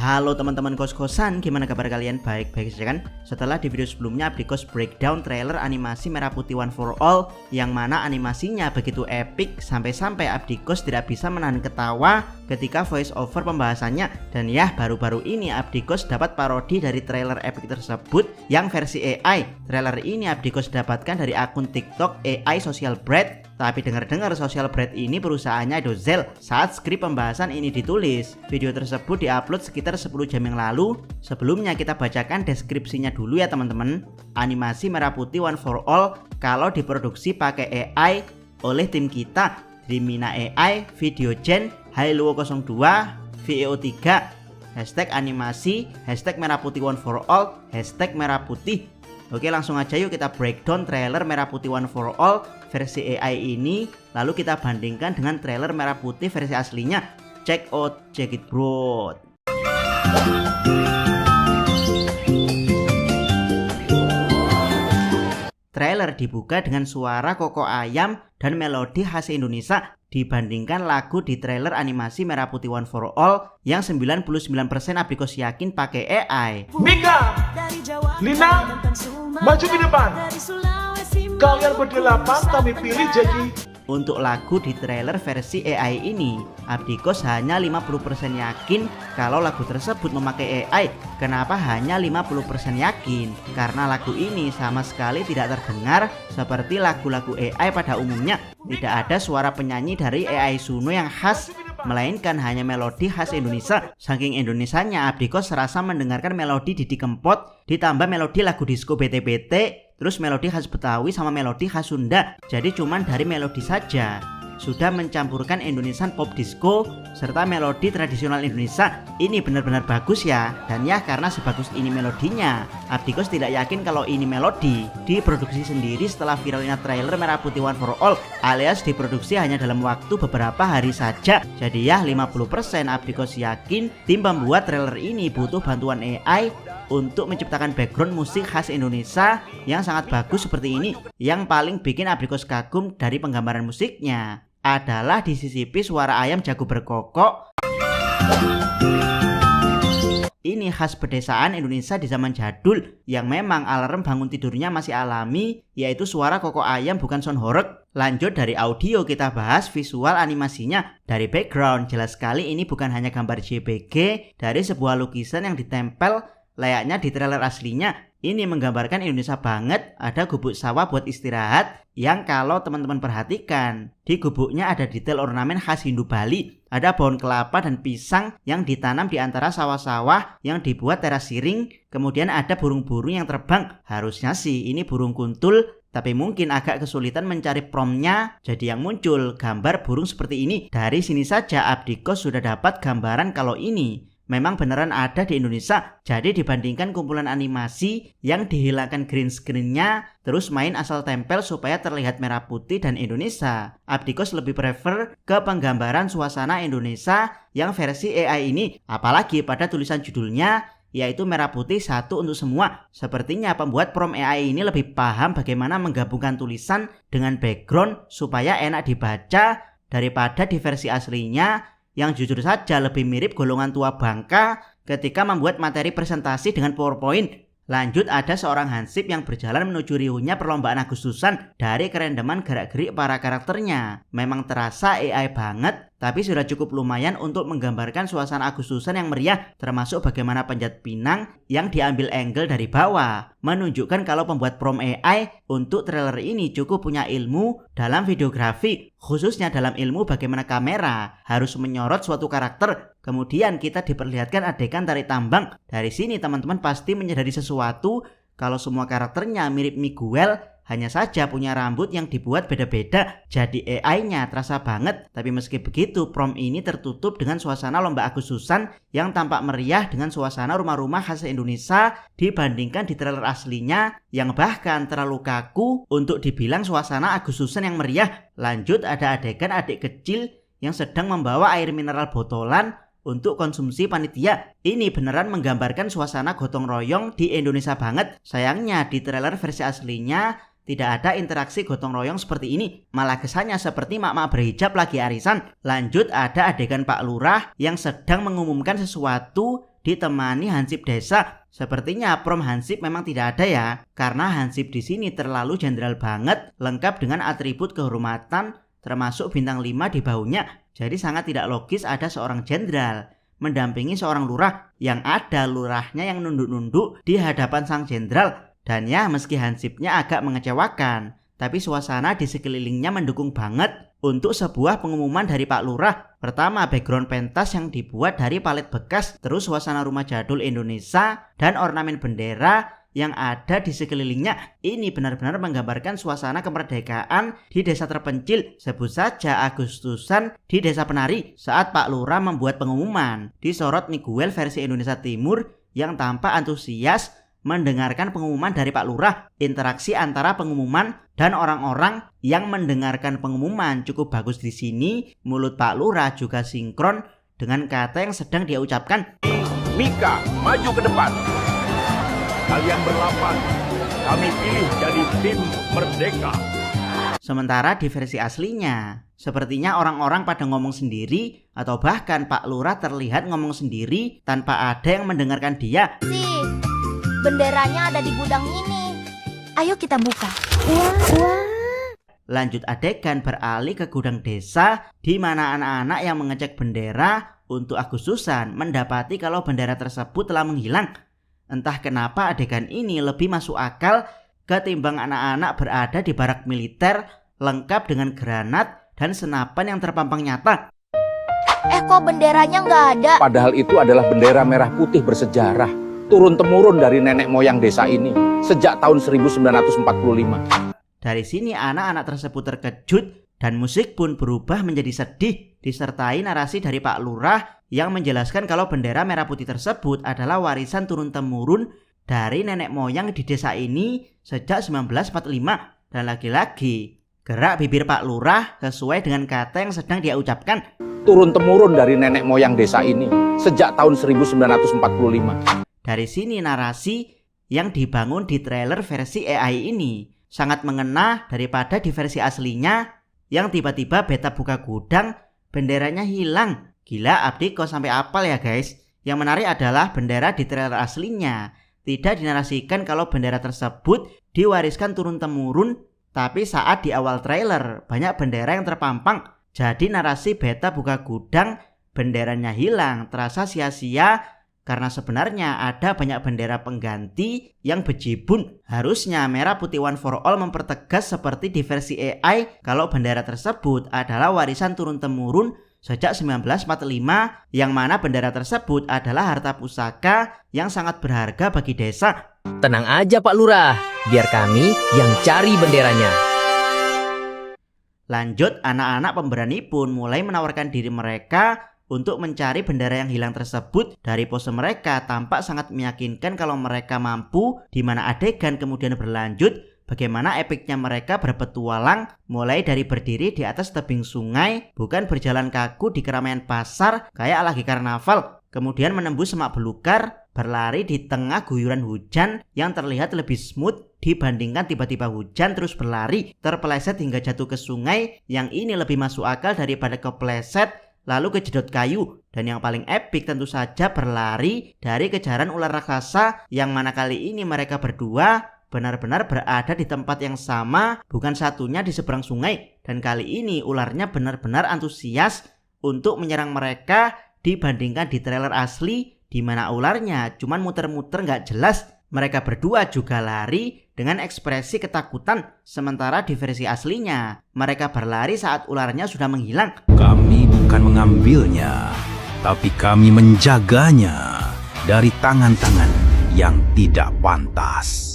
Halo teman-teman kos-kosan, gimana kabar kalian? Baik-baik saja kan? Setelah di video sebelumnya Abdikos breakdown trailer animasi Merah Putih One for All, yang mana animasinya begitu epic sampai-sampai Abdikos tidak bisa menahan ketawa ketika voice over pembahasannya. Dan ya, baru-baru ini Abdikos dapat parodi dari trailer epic tersebut yang versi AI. Trailer ini Abdikos dapatkan dari akun TikTok AI Social Bread. Tapi dengar-dengar Social Bread ini perusahaannya Dozel saat skrip pembahasan ini ditulis. Video tersebut diupload sekitar 10 jam yang lalu. Sebelumnya kita bacakan deskripsinya dulu ya teman-teman. Animasi Merah Putih One for All kalau diproduksi pakai AI oleh tim kita, Rimina AI, Videogen, Hailuo02, VEO3, hashtag animasi, hashtag Merah Putih One for All, hashtag Merah Putih. Oke, langsung aja yuk kita breakdown trailer Merah Putih One for All versi AI ini, lalu kita bandingkan dengan trailer Merah Putih versi aslinya. Check it bro. Trailer dibuka dengan suara Koko Ayam dan melodi khas Indonesia dibandingkan lagu di trailer animasi Merah Putih One for All yang 99% Abdikos yakin pakai AI. Mika, Lina, maju ke depan. Kalian berdelapan kami pilih jadi. Untuk lagu di trailer versi AI ini, Abdikos hanya 50% yakin kalau lagu tersebut memakai AI. Kenapa hanya 50% yakin? Karena lagu ini sama sekali tidak terdengar seperti lagu-lagu AI pada umumnya. Tidak ada suara penyanyi dari AI Suno yang khas, melainkan hanya melodi khas Indonesia. Saking Indonesianya, Abdikos serasa mendengarkan melodi Didi Kempot ditambah melodi lagu disco BT-BT, terus melodi khas Betawi sama melodi khas Sunda. Jadi cuman dari melodi saja sudah mencampurkan Indonesian pop disco serta melodi tradisional Indonesia. Ini benar-benar bagus ya. Dan ya, karena sebagus ini melodinya, Abdikos tidak yakin kalau ini melodi diproduksi sendiri setelah viralnya trailer Merah Putih One for All, alias diproduksi hanya dalam waktu beberapa hari saja. Jadi ya, 50% Abdikos yakin tim pembuat trailer ini butuh bantuan AI untuk menciptakan background musik khas Indonesia yang sangat bagus seperti ini. Yang paling bikin Abdikos kagum dari penggambaran musiknya adalah disisipi suara ayam jago berkokok. Ini khas pedesaan Indonesia di zaman jadul yang memang alarm bangun tidurnya masih alami, yaitu suara kokok ayam bukan sound horeg. Lanjut dari audio kita bahas visual animasinya. Dari background jelas sekali ini bukan hanya gambar JPG dari sebuah lukisan yang ditempel layaknya di trailer aslinya. Ini menggambarkan Indonesia banget. Ada gubuk sawah buat istirahat yang kalau teman-teman perhatikan, di gubuknya ada detail ornamen khas Hindu Bali. Ada pohon kelapa dan pisang yang ditanam di antara sawah-sawah yang dibuat teras siring. Kemudian ada burung-burung yang terbang. Harusnya sih ini burung kuntul, tapi mungkin agak kesulitan mencari promptnya, jadi yang muncul gambar burung seperti ini. Dari sini saja Abdikos sudah dapat gambaran kalau ini memang beneran ada di Indonesia. Jadi dibandingkan kumpulan animasi yang dihilangkan green screen-nya terus main asal tempel supaya terlihat merah putih dan Indonesia, Abdikos lebih prefer ke penggambaran suasana Indonesia yang versi AI ini. Apalagi pada tulisan judulnya yaitu Merah Putih Satu Untuk Semua. Sepertinya pembuat prompt AI ini lebih paham bagaimana menggabungkan tulisan dengan background supaya enak dibaca daripada di versi aslinya yang jujur saja lebih mirip golongan tua bangka ketika membuat materi presentasi dengan PowerPoint. Lanjut ada seorang hansip yang berjalan menuju riuhnya perlombaan Agustusan. Dari kerendeman gerak-gerik para karakternya, memang terasa AI banget, tapi sudah cukup lumayan untuk menggambarkan suasana Agustusan yang meriah, termasuk bagaimana panjat pinang yang diambil angle dari bawah, menunjukkan kalau pembuat prompt AI untuk trailer ini cukup punya ilmu dalam videografi, khususnya dalam ilmu bagaimana kamera harus menyorot suatu karakter. Kemudian kita diperlihatkan adegan tarik tambang. Dari sini teman-teman pasti menyadari sesuatu kalau semua karakternya mirip Miguel, hanya saja punya rambut yang dibuat beda-beda. Jadi AI-nya terasa banget. Tapi meski begitu, prompt ini tertutup dengan suasana lomba Agustusan yang tampak meriah dengan suasana rumah-rumah khas Indonesia dibandingkan di trailer aslinya yang bahkan terlalu kaku untuk dibilang suasana Agustusan yang meriah. Lanjut ada adegan adik kecil yang sedang membawa air mineral botolan untuk konsumsi panitia. Ini beneran menggambarkan suasana gotong royong di Indonesia banget. Sayangnya di trailer versi aslinya tidak ada interaksi gotong royong seperti ini, malah kesannya seperti mak-mak berhijab lagi arisan. Lanjut ada adegan Pak Lurah yang sedang mengumumkan sesuatu ditemani hansip desa. Sepertinya prom hansip memang tidak ada ya, karena hansip di sini terlalu jenderal banget, lengkap dengan atribut kehormatan termasuk bintang 5 di bahunya. Jadi sangat tidak logis ada seorang jenderal mendampingi seorang lurah, yang ada lurahnya yang nunduk-nunduk di hadapan sang jenderal. Dan ya, meski hansipnya agak mengecewakan, tapi suasana di sekelilingnya mendukung banget untuk sebuah pengumuman dari Pak Lurah. Pertama, background pentas yang dibuat dari palet bekas, terus suasana rumah jadul Indonesia dan ornamen bendera yang ada di sekelilingnya. Ini benar-benar menggambarkan suasana kemerdekaan di desa terpencil. Sebut saja Agustusan di Desa Penari saat Pak Lurah membuat pengumuman. Disorot Miguel versi Indonesia Timur yang tampak antusias mendengarkan pengumuman dari Pak Lurah. Interaksi antara pengumuman dan orang-orang yang mendengarkan pengumuman cukup bagus di sini. Mulut Pak Lurah juga sinkron dengan kata yang sedang dia ucapkan. Mika, maju ke depan. Kalian berlapan, kami pilih jadi tim Merdeka. Sementara di versi aslinya, sepertinya orang-orang pada ngomong sendiri, atau bahkan Pak Lurah terlihat ngomong sendiri tanpa ada yang mendengarkan dia. Benderanya ada di gudang ini. Ayo kita buka. Wah. Lanjut adegan beralih ke gudang desa, di mana anak-anak yang mengecek bendera untuk Agustusan mendapati kalau bendera tersebut telah menghilang. Entah kenapa adegan ini lebih masuk akal ketimbang anak-anak berada di barak militer lengkap dengan granat dan senapan yang terpampang nyata. Kok benderanya nggak ada? Padahal itu adalah bendera merah putih bersejarah, turun-temurun dari nenek moyang desa ini sejak tahun 1945. Dari sini anak-anak tersebut terkejut dan musik pun berubah menjadi sedih, disertai narasi dari Pak Lurah yang menjelaskan kalau bendera merah putih tersebut adalah warisan turun-temurun dari nenek moyang di desa ini sejak 1945. Dan lagi-lagi, gerak bibir Pak Lurah sesuai dengan kata yang sedang dia ucapkan. Turun-temurun dari nenek moyang desa ini sejak tahun 1945. Dari sini narasi yang dibangun di trailer versi AI ini sangat mengena daripada di versi aslinya yang tiba-tiba beta buka gudang, benderanya hilang. Gila, Abdi kok sampai apal ya guys. Yang menarik adalah bendera di trailer aslinya tidak dinarasikan kalau bendera tersebut diwariskan turun-temurun, tapi saat di awal trailer banyak bendera yang terpampang. Jadi narasi beta buka gudang, benderanya hilang terasa sia-sia karena sebenarnya ada banyak bendera pengganti yang bejibun. Harusnya Merah Putih One for All mempertegas seperti di versi AI kalau bendera tersebut adalah warisan turun-temurun sejak 1945, yang mana bendera tersebut adalah harta pusaka yang sangat berharga bagi desa. Tenang aja Pak Lurah, biar kami yang cari benderanya. Lanjut, anak-anak pemberani pun mulai menawarkan diri mereka untuk mencari bendera yang hilang tersebut. Dari pose mereka tampak sangat meyakinkan kalau mereka mampu, di mana adegan kemudian berlanjut bagaimana epiknya mereka berpetualang, mulai dari berdiri di atas tebing sungai, bukan berjalan kaku di keramaian pasar kayak lagi karnaval, kemudian menembus semak belukar, berlari di tengah guyuran hujan yang terlihat lebih smooth dibandingkan tiba-tiba hujan terus berlari, terpeleset hingga jatuh ke sungai, yang ini lebih masuk akal daripada kepleset lalu kejedot kayu. Dan yang paling epik tentu saja berlari dari kejaran ular raksasa, yang mana kali ini mereka berdua benar-benar berada di tempat yang sama, bukan satunya di seberang sungai. Dan kali ini ularnya benar-benar antusias untuk menyerang mereka dibandingkan di trailer asli, di mana ularnya cuman muter-muter nggak jelas. Mereka berdua juga lari dengan ekspresi ketakutan, sementara di versi aslinya mereka berlari saat ularnya sudah menghilang. Kami bukan mengambilnya, tapi kami menjaganya dari tangan-tangan yang tidak pantas.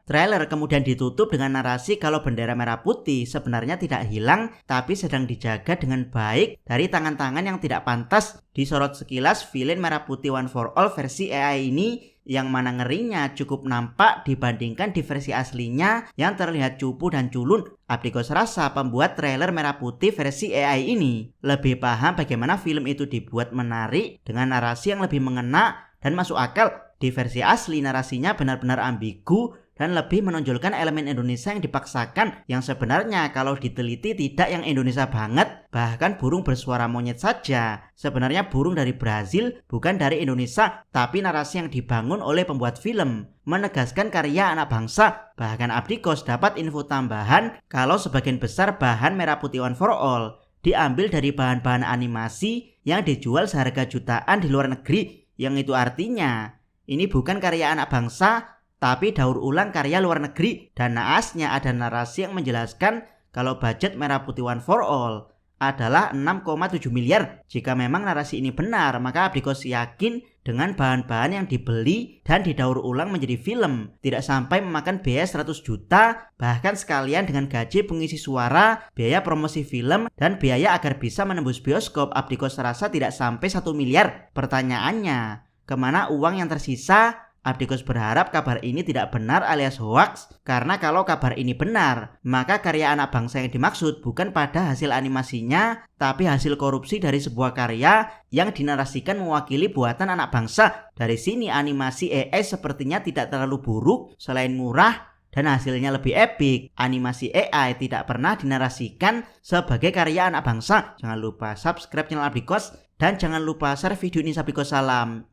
Trailer kemudian ditutup dengan narasi kalau bendera merah putih sebenarnya tidak hilang, tapi sedang dijaga dengan baik dari tangan-tangan yang tidak pantas. Disorot sekilas villain Merah Putih One for All versi AI ini, yang mana ngerinya cukup nampak dibandingkan di versi aslinya yang terlihat cupu dan culun. Abdikos rasa pembuat trailer Merah Putih versi AI ini lebih paham bagaimana film itu dibuat menarik dengan narasi yang lebih mengena dan masuk akal. Di versi asli narasinya benar-benar ambigu dan lebih menonjolkan elemen Indonesia yang dipaksakan, yang sebenarnya kalau diteliti tidak yang Indonesia banget, bahkan burung bersuara monyet saja. Sebenarnya burung dari Brazil, bukan dari Indonesia, tapi narasi yang dibangun oleh pembuat film menegaskan karya anak bangsa. Bahkan Abdi Kos dapat info tambahan kalau sebagian besar bahan Merah Putih One for All diambil dari bahan-bahan animasi yang dijual seharga jutaan di luar negeri, yang itu artinya ini bukan karya anak bangsa tapi daur ulang karya luar negeri. Dan naasnya ada narasi yang menjelaskan kalau budget Merah Putih One for All adalah 6,7 miliar. Jika memang narasi ini benar, maka Abdi Kos yakin dengan bahan-bahan yang dibeli dan didaur ulang menjadi film tidak sampai memakan biaya 100 juta, bahkan sekalian dengan gaji pengisi suara, biaya promosi film, dan biaya agar bisa menembus bioskop, Abdi Kos rasa tidak sampai 1 miliar. Pertanyaannya, kemana uang yang tersisa? Abdi Kos berharap kabar ini tidak benar alias hoax, karena kalau kabar ini benar, maka karya anak bangsa yang dimaksud bukan pada hasil animasinya, tapi hasil korupsi dari sebuah karya yang dinarasikan mewakili buatan anak bangsa. Dari sini animasi AI sepertinya tidak terlalu buruk, selain murah dan hasilnya lebih epik. Animasi AI tidak pernah dinarasikan sebagai karya anak bangsa. Jangan lupa subscribe channel Abdi Kos dan jangan lupa share video ini. Abdi Kos salam.